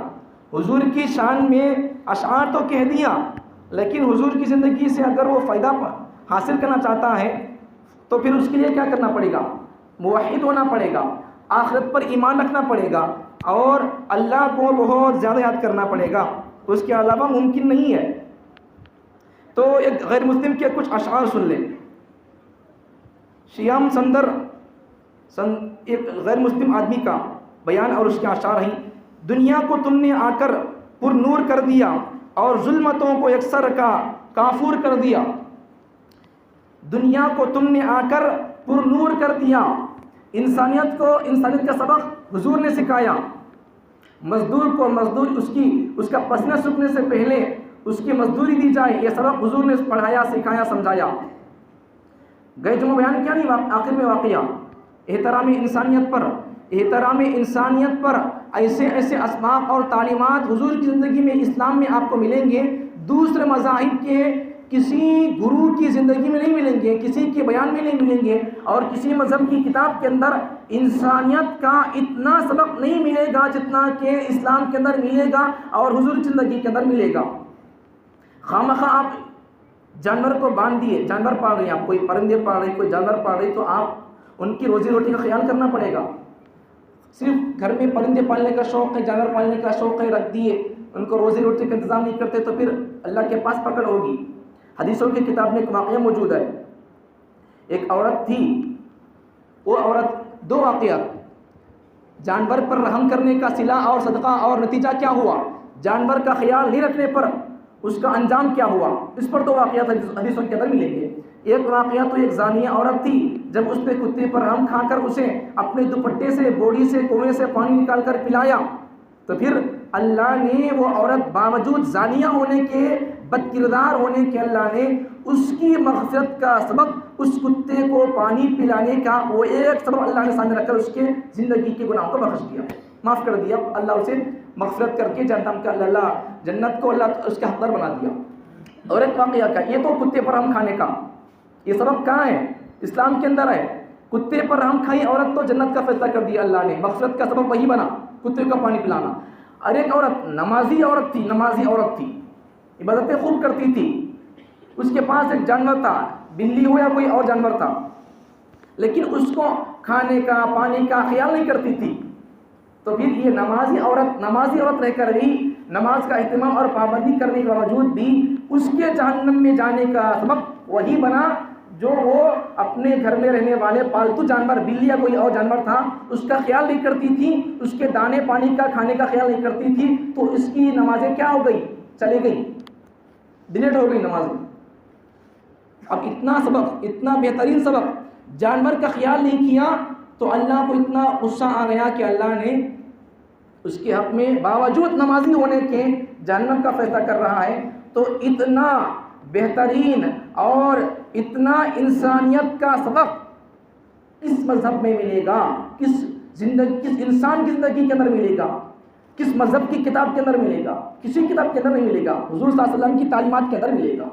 حضور کی شان میں اشعار تو کہہ دیا، لیکن حضور کی زندگی سے اگر وہ فائدہ حاصل کرنا چاہتا ہے تو پھر اس کے لیے کیا کرنا پڑے گا؟ موحد ہونا پڑے گا، آخرت پر ایمان رکھنا پڑے گا، اور اللہ کو بہت زیادہ یاد کرنا پڑے گا. اس کے علاوہ ممکن نہیں ہے. تو ایک غیر مسلم کے کچھ اشعار سن لیں. شیام سندر ایک غیر مسلم آدمی کا بیان اور اس کے اشعار ہیں. دنیا کو تم نے آ کر پر نور کر دیا اور ظلمتوں کو یکسر کا کافور کر دیا. دنیا کو تم نے آ کر پر نور کر دیا. انسانیت کا سبق حضور نے سکھایا. مزدور کو مزدور اس کا پسینہ سوکھنے سے پہلے اس کی مزدوری دی جائے، یہ سبق حضور نے پڑھایا، سکھایا، سمجھایا. گئے جمعہ بیان کیا نہیں آخر میں واقعہ احترام انسانیت پر ایسے ایسے اسباق اور تعلیمات حضور کی زندگی میں اسلام میں آپ کو ملیں گے، دوسرے مذاہب کے کسی گرو کی زندگی میں نہیں ملیں گے، کسی کے بیان میں نہیں ملیں گے، اور کسی مذہب کی کتاب کے اندر انسانیت کا اتنا سبق نہیں ملے گا جتنا کہ اسلام کے اندر ملے گا اور حضور کی زندگی کے اندر ملے گا. خامخواہ آپ جانور کو باندھ دیے، جانور پال رہے ہیں آپ، کوئی پرندے پال رہے ہیں، کوئی جانور پال رہے ہیں، تو آپ ان کی روزی روٹی کا خیال کرنا پڑے گا. صرف گھر میں پرندے پالنے کا شوق ہے، جانور پالنے کا شوق ہے، رکھ دیے، ان کو روزی روٹی کا انتظام نہیں کرتے تو پھر اللہ کے پاس پکڑ ہوگی. حدیثوں کی کتاب میں ایک واقعہ موجود ہے. ایک عورت تھی، وہ عورت، دو واقعات، جانور پر رحم کرنے کا صلہ اور صدقہ، اور نتیجہ کیا ہوا، جانور کا خیال نہیں رکھنے پر اس کا انجام کیا ہوا، اس پر دو واقعات حدیثوں کے اندر ملیں گے. ایک واقعہ تو ایک زانیہ عورت تھی، جب اس نے کتے پر رحم کھا کر اسے اپنے دوپٹے سے، بوڑی سے، کنویں سے پانی نکال کر پلایا، تو پھر اللہ نے وہ عورت باوجود زانیہ ہونے کے، بد کردار ہونے کے، اللہ نے اس کی مغفرت کا سبب اس کتے کو پانی پلانے کا وہ ایک سبب اللہ نے سامنے رکھ کر اس کے زندگی کے گناہوں کو بخش دیا، معاف کر دیا. اللہ اسے مغفرت کر کے جنت کو اللہ اس کا حقدار بنا دیا. اور ایک واقعہ کا، یہ تو کتے پر رحم کھانے کا، یہ سبب کہاں ہے؟ اسلام کے اندر ہے. کتے پر رحم کھائی عورت تو جنت کا فیصلہ کر دیا اللہ نے، مغفرت کا سبب وہی بنا، کتے کا پانی پلانا. اور ایک عورت نمازی عورت تھی، عبادتیں خوب کرتی تھی، اس کے پاس ایک جانور تھا، بلی ہو یا کوئی اور جانور تھا، لیکن اس کو کھانے کا، پانی کا خیال نہیں کرتی تھی. تو پھر یہ نمازی عورت رہ کر بھی نماز کا اہتمام اور پابندی کرنے کے باوجود بھی اس کے جہنم میں جانے کا سبب وہی بنا جو وہ اپنے گھر میں رہنے والے پالتو جانور، بلی یا کوئی اور جانور تھا، اس کا خیال نہیں کرتی تھی، اس کے دانے پانی کا، کھانے کا خیال نہیں کرتی تھی. تو اس کی نمازیں کیا ہو گئی؟ چلی گئی، ڈیلیٹ ہو گئی نمازیں. اب اتنا سبق، اتنا بہترین سبق، جانور کا خیال نہیں کیا تو اللہ کو اتنا غصہ آ گیا کہ اللہ نے اس کے حق میں باوجود نمازی ہونے کے جہنم کا فیصلہ کر رہا ہے. تو اتنا بہترین اور اتنا انسانیت کا سبق کس مذہب میں ملے گا، کس انسان کی زندگی کے اندر ملے گا، کس مذہب کی کتاب کے اندر ملے گا؟ کسی کتاب کے اندر نہیں ملے گا، حضور صلی اللہ علیہ وسلم کی تعلیمات کے اندر ملے گا.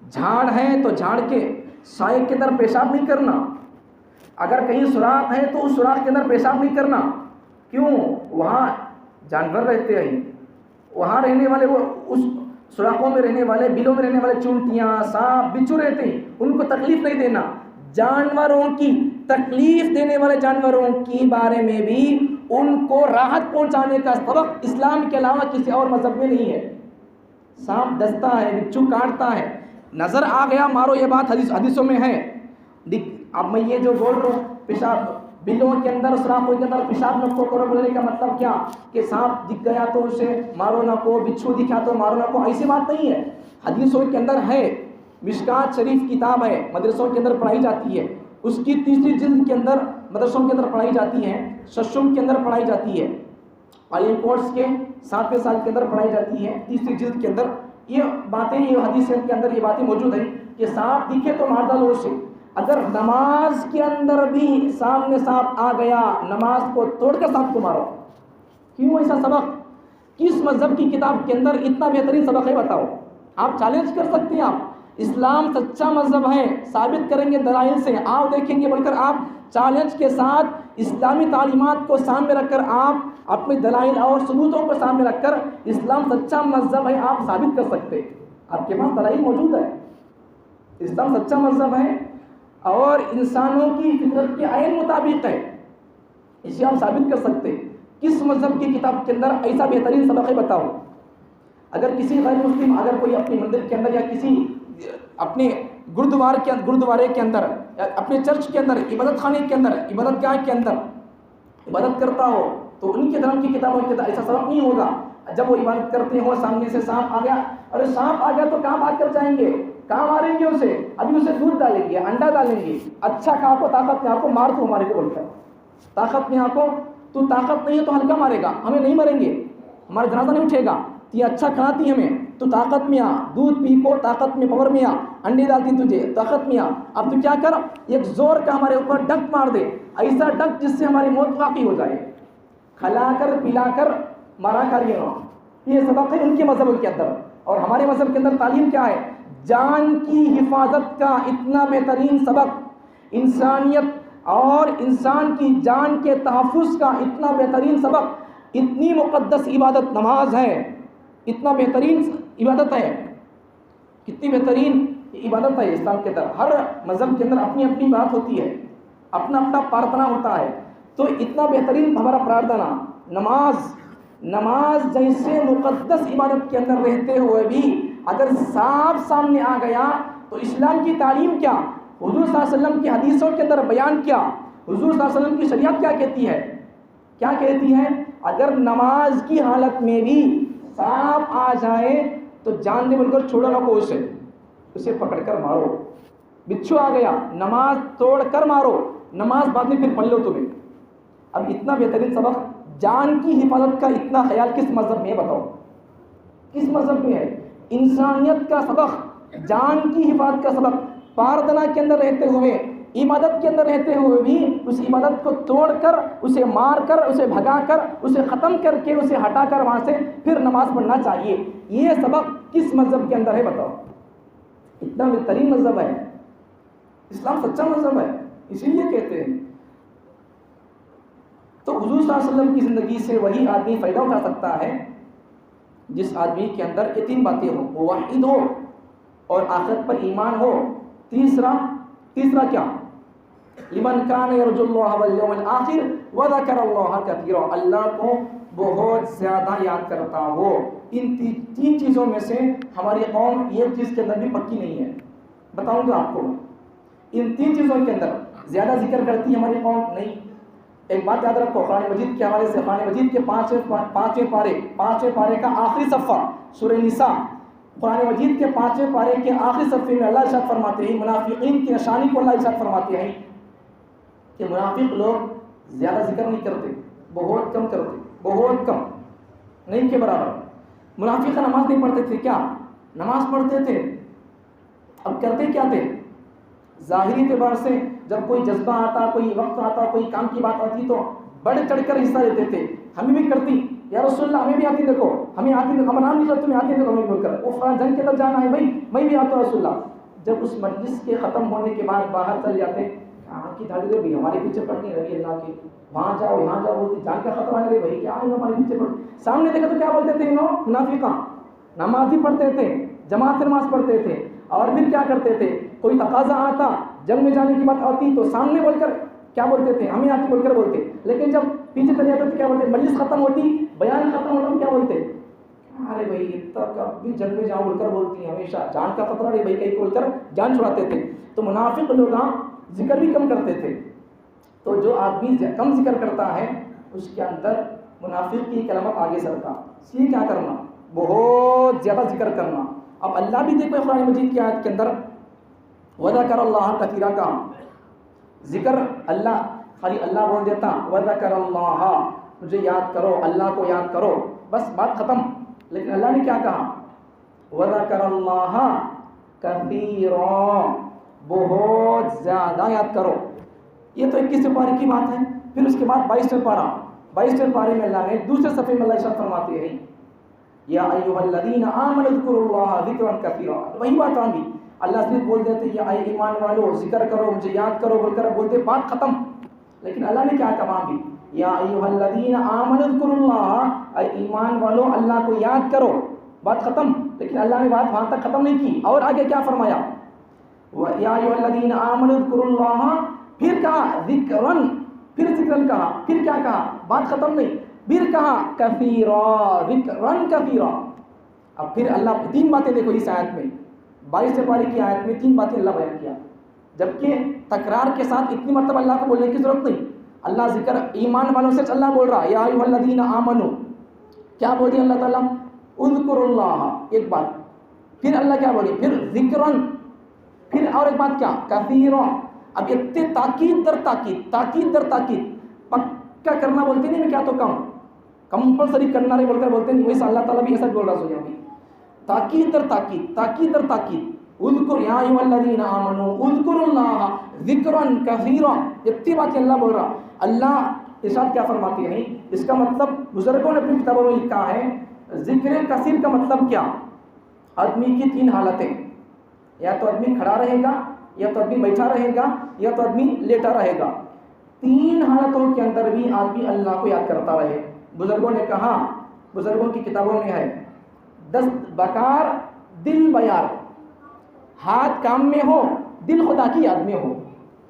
جھاڑ ہے تو جھاڑ کے سائے کے اندر پیشاب نہیں کرنا، اگر کہیں سوراخ ہے تو اس سوراخ کے اندر پیشاب نہیں کرنا. کیوں؟ وہاں جانور رہتے ہیں، وہاں رہنے والے، وہ اس سوراخوں میں رہنے والے، بلوں میں رہنے والے چونٹیاں، سانپ، بچھو رہتے ہیں، ان کو تکلیف نہیں دینا. جانوروں کی تکلیف دینے والے جانوروں کے بارے میں بھی ان کو راحت پہنچانے کا سبق اسلام کے علاوہ کسی اور مذہب میں نہیں ہے. سانپ ڈستا ہے، بچھو کاٹتا ہے، نظر آ گیا مارو، یہ بات حدیثوں میں ہے. اب میں یہ جو بول رہا ہوں، پیشاب بلوں کے اندر، سوراخوں کے اندر پیشاب نہ کرو بولنے کا مطلب کیا کہ سانپ دکھ گیا تو اسے مارو نہ کو، بچھو دکھا تو مارو نہ کو، ایسی بات نہیں ہے. حدیثوں کے اندر ہے، مشکات شریف کتاب ہے، مدرسوں کے اندر پڑھائی جاتی ہے، اس کی 3 جلد کے اندر مدرسوں کے اندر پڑھائی جاتی ہے. ششم کے اندر پڑھائی جاتی ہے، عالم کورس کے 7ویں سال کے اندر پڑھائی جاتی ہے، 3ری جلد کے اندر یہ باتیں، یہ حدیث کے اندر یہ باتیں موجود ہیں کہ سانپ دکھے تو مار ڈالو اسے۔ اگر نماز کے اندر بھی سامنے سانپ آ گیا، نماز کو توڑ کر سانپ کو مارو۔ کیوں ایسا سبق؟ کس مذہب کی کتاب کے اندر اتنا بہترین سبق ہے بتاؤ؟ آپ چیلنج کر سکتے ہیں، آپ اسلام سچا مذہب ہے، ثابت کریں گے دلائل سے، آؤ دیکھیں گے بول کر آپ چیلنج کے ساتھ اسلامی تعلیمات کو سامنے رکھ کر، آپ اپنے دلائل اور ثبوتوں کو سامنے رکھ کر اسلام سچا مذہب ہے آپ ثابت کر سکتے، آپ کے پاس دلائل موجود ہے۔ اسلام سچا مذہب ہے اور انسانوں کی فطرت کے عین مطابق ہے، اسے آپ ثابت کر سکتے۔ کس مذہب کی کتاب کے اندر ایسا بہترین سبق ہے بتاؤ؟ اگر کسی غیر مسلم، اگر کوئی اپنے مندر کے اندر یا کسی اپنے گردوارے کے اندر یا اپنے چرچ کے اندر، عبادت خانے کے اندر، عبادت گاہ کے اندر عبادت کرتا ہو تو ان کے دھرم کی کتابوں کے اندر ایسا سبق نہیں ہوگا۔ جب وہ عبادت کرتے ہو سامنے سے سانپ آ گیا، اور سانپ آ گیا تو کہاں بھاگ کر جائیں گے؟ کہاں ماریں گے اسے؟ ابھی اسے دودھ ڈالیں گے، انڈا ڈالیں گے، اچھا کہا کو طاقت میں آپ کو مار تو ہمارے کو بولتا ہے، طاقت میں آپ کو، تو طاقت نہیں ہے تو ہلکا مارے گا، ہمیں نہیں مریں گے، ہمارا جنازہ نہیں اٹھے گا، یہ اچھا کھلاتی ہمیں تو طاقت میں آ، دودھ پی کو طاقت میں، پاور میں آ، انڈے ڈالتی تجھے طاقت میں آ۔ اب تو کیا کر، ایک زور کا ہمارے اوپر ڈنک مار دے، ایسا ڈنک جس سے ہماری موت واقع ہو جائے، کھلا کر پلا کر مارا کر یہ سبق ہے ان کے مذہب کے اندر۔ اور ہمارے مذہب کے اندر تعلیم کیا ہے؟ جان کی حفاظت کا اتنا بہترین سبق، انسانیت اور انسان کی جان کے تحفظ کا اتنا بہترین سبق، اتنی مقدس عبادت نماز ہے، اتنا بہترین عبادت ہے، کتنی بہترین عبادت ہے اسلام کے اندر۔ ہر مذہب کے اندر اپنی اپنی بات ہوتی ہے، اپنا اپنا پرارتھنا ہوتا ہے، تو اتنا بہترین ہمارا پرارتھنا نماز جیسے مقدس عبادت کے اندر رہتے ہوئے بھی اگر سانپ سامنے آ گیا تو اسلام کی تعلیم کیا، حضور صلی اللہ علیہ وسلم کی حدیثوں کے اندر بیان کیا، حضور صلی اللہ علیہ وسلم کی شریعت کیا کہتی ہے؟ کیا کہتی ہے؟ اگر نماز کی حالت میں بھی سانپ آ جائے تو جان دے بول کر چھوڑو نہ کو اسے پکڑ کر مارو۔ بچھو آ گیا، نماز توڑ کر مارو، نماز بعد میں پھر پڑھ لو تمہیں۔ اب اتنا بہترین سبق، جان کی حفاظت کا اتنا خیال کس مذہب میں ہے بتاؤ؟ کس مذہب میں ہے؟ انسانیت کا سبق، جان کی حفاظت کا سبق، پرارتھنا کے اندر رہتے ہوئے، عبادت کے اندر رہتے ہوئے بھی اس عبادت کو توڑ کر، اسے مار کر، اسے بھگا کر، اسے ختم کر کے، اسے ہٹا کر وہاں سے پھر نماز پڑھنا چاہیے۔ یہ سبق کس مذہب کے اندر ہے بتاؤ؟ اتنا بہترین مذہب ہے، اسلام سچا مذہب ہے، اسی لیے کہتے ہیں۔ تو حضور صلی اللہ علیہ وسلم کی زندگی سے وہی آدمی فائدہ اٹھا سکتا ہے جس آدمی کے اندر یہ 3 باتیں ہوں، موحد ہو اور آخرت پر ایمان ہو، تیسرا کیا؟ لمن کان یرجو اللہ والیوم الآخر وذکر اللہ کثیرا، اللہ کو بہت زیادہ یاد کرتا ہو۔ ان 3 چیزوں میں سے ہماری قوم یہ چیز کے اندر بھی پکی نہیں ہے، بتاؤں گا آپ کو۔ ان 3 چیزوں کے اندر زیادہ ذکر کرتی ہے ہماری قوم نہیں۔ ایک بات یاد رکھو، قرآن مجید کے حوالے سے، قرآن مجید کے 5ویں پارے کا آخری صفحہ سورہ نساء، قرآن مجید کے 5ویں پارے کے آخری صفحے میں اللہ ارشاد فرماتے ہیں، منافقین کی نشانی کو اللہ ارشاد فرماتے ہیں کہ منافق لوگ زیادہ ذکر نہیں کرتے، بہت کم کرتے، بہت کم، نہیں کے برابر۔ منافق نماز نہیں پڑھتے تھے کیا؟ نماز پڑھتے تھے، اب کرتے کیا تھے؟ ظاہری اعتبار سے جب کوئی جذبہ آتا، کوئی وقت آتا، کوئی کام کی بات آتی تو بڑھ چڑھ کر حصہ لیتے تھے۔ ہمیں بھی کرتی، یا رسول اللہ ہمیں بھی آتی، دیکھو ہمیں آتی، دیکھو ہمارا نام نہیں کرتے، تمہیں آتی دیکھو، ہمیں بول کر وہ فلاں جنگ کے اندر جانا ہے بھائی، میں بھی آتا ہوں رسول اللہ۔ جب اس مجلس کے ختم ہونے کے بعد باہر چل جاتے، کہاں کی دھاڑی رہے بھائی، ہمارے پیچھے پڑنی رہی اللہ کی، وہاں جاؤ یہاں جاؤ، بولتی جان کا خطرہ ہے بھائی، کیا ہے ہمارے پیچھے پڑ۔ سامنے دیکھا تو کیا بولتے تھے انہوں؟ منافقہ، نماز بھی پڑھتے تھے، جماعت نماز پڑھتے تھے، اور پھر کیا کرتے تھے؟ کوئی تقاضا آتا، جنگ میں جانے کی بات آتی تو سامنے بول کر کیا بولتے تھے؟ ہمیں آتی بول کر بولتے، لیکن جب پیچھے چلے جاتے تو کیا بولتے؟ مجلس ختم ہوتی، بیان ختم ہوتا تو کیا بولتے؟ ارے بھائی اتنا کبھی جنگ میں جاؤ بول کر بولتی ہیں، ہمیشہ جان کا خطرہ نہیں بھائی کہیں بول کر جان چھڑاتے تھے۔ تو منافق لوگ ذکر بھی کم کرتے تھے۔ تو جو آدمی کم ذکر کرتا ہے اس کے اندر منافق کی کلمت آگے سرتا، یہ کیا کرنا؟ بہت زیادہ ذکر کرنا۔ اب اللہ بھی دیکھو قرآن مجید کی آیت کے اندر وَذَكَرَ اللَّهَ كَثِيرًا کا ذکر اللہ خالی اللہ بول دیتا وذکر اللہ، مجھے یاد کرو، اللہ کو یاد کرو، بس بات ختم. لیکن اللہ نے کیا کہا؟ وذکر اللہ کثیرا، بہت زیادہ یاد کرو. یہ تو 21ویں پارے کی بات ہے. پھر اس کے بعد 22ویں پارے میں اللہ نے دوسرے صفحے میں اللہ ارشاد فرماتے ہیں یا ایھا الذین آمنوا اذکروا اللہ ذکرا کثیرا. وہی بات آ گئی. اللہ صرف بول دیتے یا اے ایمان والو ذکر کرو، مجھے یاد کرو بول کر بولتے بات ختم. لیکن اللہ نے کیا کہا بھی یا ایھا الذین آمنوا اذکروا اللہ، اے ایمان والو اللہ کو یاد کرو، بات ختم. لیکن اللہ نے بات وہاں تک ختم نہیں کی، اور آگے کیا فرمایا یا ایھا الذین آمنوا اذکروا اللہ، پھر کہا ذکرن، پھر ذکرن کہا، پھر کیا کہا؟ بات ختم نہیں، پھر کہا کثیرا، ذکرن کثیرا. اب پھر اللہ 3 باتیں دیکھو اس آیت میں، 22 پارے کی آیت میں 3 باتیں اللہ بیان کیا، جبکہ تکرار کے ساتھ اتنی مرتبہ اللہ کو بولنے کی ضرورت نہیں. اللہ ذکر ایمان والوں سے اللہ بول رہا یا ایھا الذین آمنوا، کیا بول دیا اللہ تعالیٰ؟ اذکروا اللہ، ایک بات. پھر اللہ کیا بولی؟ پھر ذکرن، پھر اور ایک بات کیا؟ کثیرا. اب اتنے تاکید در تاکید پکا کرنا بولتے نہیں میں کیا تو کمپلسری کرنا نہیں بول کر بولتے نہیں، ویسا اللہ تعالیٰ بھی ایسا بول رہا سو یہاں بھی تاکید در تاکید. اذکر یا ایھا الذین آمنوا اذکروا اللہ ذکرا کثیرا، اتنی باتیں اللہ بول رہا. اللہ ارشاد کیا فرماتے ہیں؟ اس کا مطلب بزرگوں نے اپنی کتابوں میں لکھا ہے ذکر کثیر کا مطلب کیا؟ آدمی کی 3 حالتیں، یا تو آدمی کھڑا رہے گا، یا تو آدمی بیٹھا رہے گا، یا تو آدمی لیٹا رہے گا. 3 حالتوں کے اندر بھی آدمی اللہ کو یاد کرتا رہے. بزرگوں نے کہا، بزرگوں کی کتابوں میں ہے دست بکار دل بیار، ہاتھ کام میں ہو دل خدا کی یاد میں ہو.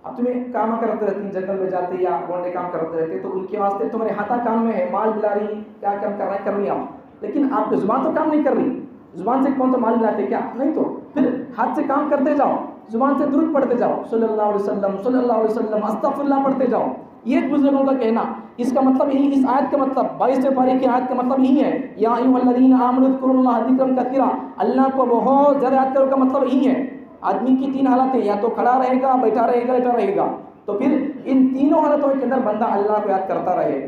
اب تمہیں کام کرتے رہتے جنگل میں جاتے یا گونڈے کام کرتے رہتے تو ان کے واسطے تمہارے ہاتھا کام میں ہے، مال ملا رہی، کیا کام کر رہا ہے کر رہی آپ، لیکن آپ کی زبان تو کام نہیں کر رہی. زبان سے کون تو مال ملاتے کیا نہیں، تو پھر ہاتھ سے کام کرتے جاؤ، زبان سے درود پڑھتے جاؤ صلی اللہ علیہ وسلم صلی اللہ علیہ وسلم استغفر اللہ پڑھتے جاؤ. یہ بزرگوں کا کہنا. اس کا مطلب یہی، اس آیت کا مطلب 22 پارے کی آیت کا مطلب یہی ہے یا ایھا الذین آمنوا اذکروا اللہ ذکرا کثیرا، اللہ کو بہت زیادہ یاد کرو کا مطلب یہی ہے. آدمی کی 3 حالتیں، یا تو کھڑا رہے گا، بیٹھا رہے گا، لیٹا رہے گا. تو پھر ان تینوں حالتوں کے اندر بندہ اللہ کو یاد کرتا رہے.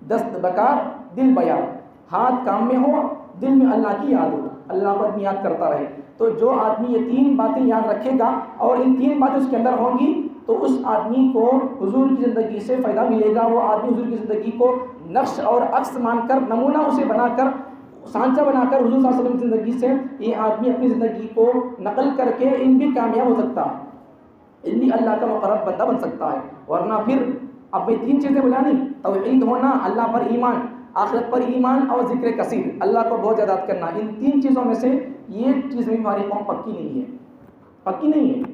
دست بکار دل بیار، ہاتھ کام میں ہو دل میں اللہ کی یاد ہو، اللہ کو آدمی یاد کرتا رہے. تو جو آدمی یہ 3 باتیں یاد رکھے گا اور ان 3 باتیں اس کے اندر ہوں گی تو اس آدمی کو حضور کی زندگی سے فائدہ ملے گا. وہ آدمی حضور کی زندگی کو نقش اور عکس مان کر، نمونہ اسے بنا کر، سانچہ بنا کر حضور صلی اللہ علیہ وسلم کی زندگی سے یہ آدمی اپنی زندگی کو نقل کر کے ان بھی کامیاب ہو سکتا ہے، ان بھی اللہ کا مقرب بندہ بن سکتا ہے. ورنہ پھر اب یہ 3 چیزیں بلانی، توحید ہونا، اللہ پر ایمان، آخرت پر ایمان، اور ذکر کثیر، اللہ کو بہت زیادہ کرنا. ان 3 چیزوں میں سے یہ چیز بھی ہماری قوم پکی نہیں ہے.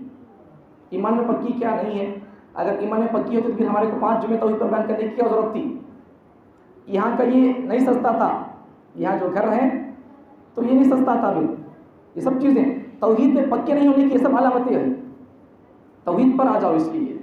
ایمان میں پکی کیا نہیں ہے؟ اگر ایمان میں پکی ہوتی تو پھر ہمارے کو 5 جمعے توحید پر بیان کرنے کی کیا ضرورت تھی؟ یہاں کا یہ نہیں سستا تھا، یہاں جو گھر ہے تو یہ نہیں سستا تھا. یہ سب چیزیں توحید میں پکے نہیں ہونے کی یہ سب علامتیں ہیں. توحید پر آ جاؤ. اس لیے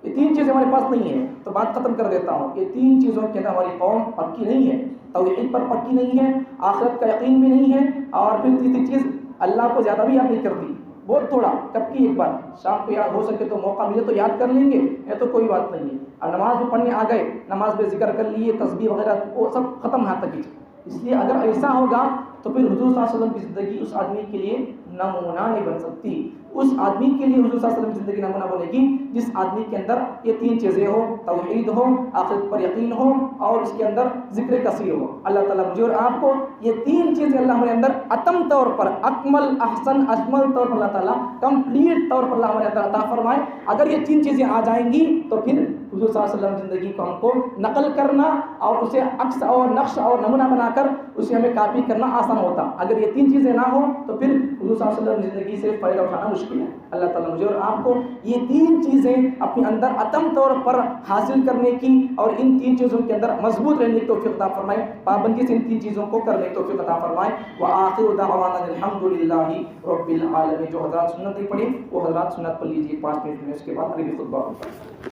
یہ 3 چیزیں ہمارے پاس نہیں ہیں. تو بات ختم کر دیتا ہوں. یہ 3 چیزوں کے اندر ہماری قوم پکی نہیں ہے. توحید پر پکی نہیں ہے، آخرت کا یقین بھی نہیں ہے، اور پھر تیسری چیز اللہ کو زیادہ بھی یاد نہیں کرتی، بہت تھوڑا، کب کی ایک بار شام کو یاد ہو سکے تو موقع ملے تو یاد کر لیں گے، یہ تو کوئی بات نہیں ہے. اب نماز بھی پڑھنے آ گئے، نماز میں ذکر کر لیے، تسبیح وغیرہ وہ سب ختم یہاں تک ہی. اس لیے اگر ایسا ہوگا تو پھر حضور صلی اللہ علیہ وسلم کی زندگی اس آدمی کے لیے نمونہ نہیں بن سکتی. اس آدمی کے لیے حضور صلی اللہ علیہ وسلم کی زندگی نمونہ بنے گی جس آدمی کے اندر یہ 3 چیزیں ہو، توحید ہو، آخرت پر یقین ہو، اور اس کے اندر ذکر کثیر ہو. اللہ تعالیٰ مجھے اور آپ کو یہ 3 چیزیں اللہ ہمارے اندر اتم طور پر، اکمل، احسن، اجمل طور پر اللہ تعالیٰ کمپلیٹ طور پر اللہ ہمارے اندر عطا فرمائے. اگر یہ 3 چیزیں آ جائیں گی تو پھر حضور صلی اللہ علیہ وسلم زندگی کو ہم کو نقل کرنا اور اسے عکس اور نقش اور نمونہ بنا کر اسے ہمیں کاپی کرنا آسان ہوتا. اگر یہ 3 چیزیں نہ ہوں تو پھر حضور صلی اللہ علیہ وسلم زندگی سے فائدہ اٹھانا مشکل ہے. اللہ تعالیٰ مجھے اور آپ کو یہ 3 چیزیں اپنے اندر اتم طور پر حاصل کرنے کی اور ان 3 چیزوں کے اندر مضبوط رہنے کی توفیق عطا فرمائے. پابندی سے ان 3 چیزوں کو کرنے کی توفیق عطا فرمائے. وآخر دعوانا الحمدللہ رب العالمین. جو حضرات سنت نہیں پڑھی وہ حضرات سنت پڑھ لیجیے 5 منٹ میں، اس کے بعد عربی خطبہ ہوتا ہے.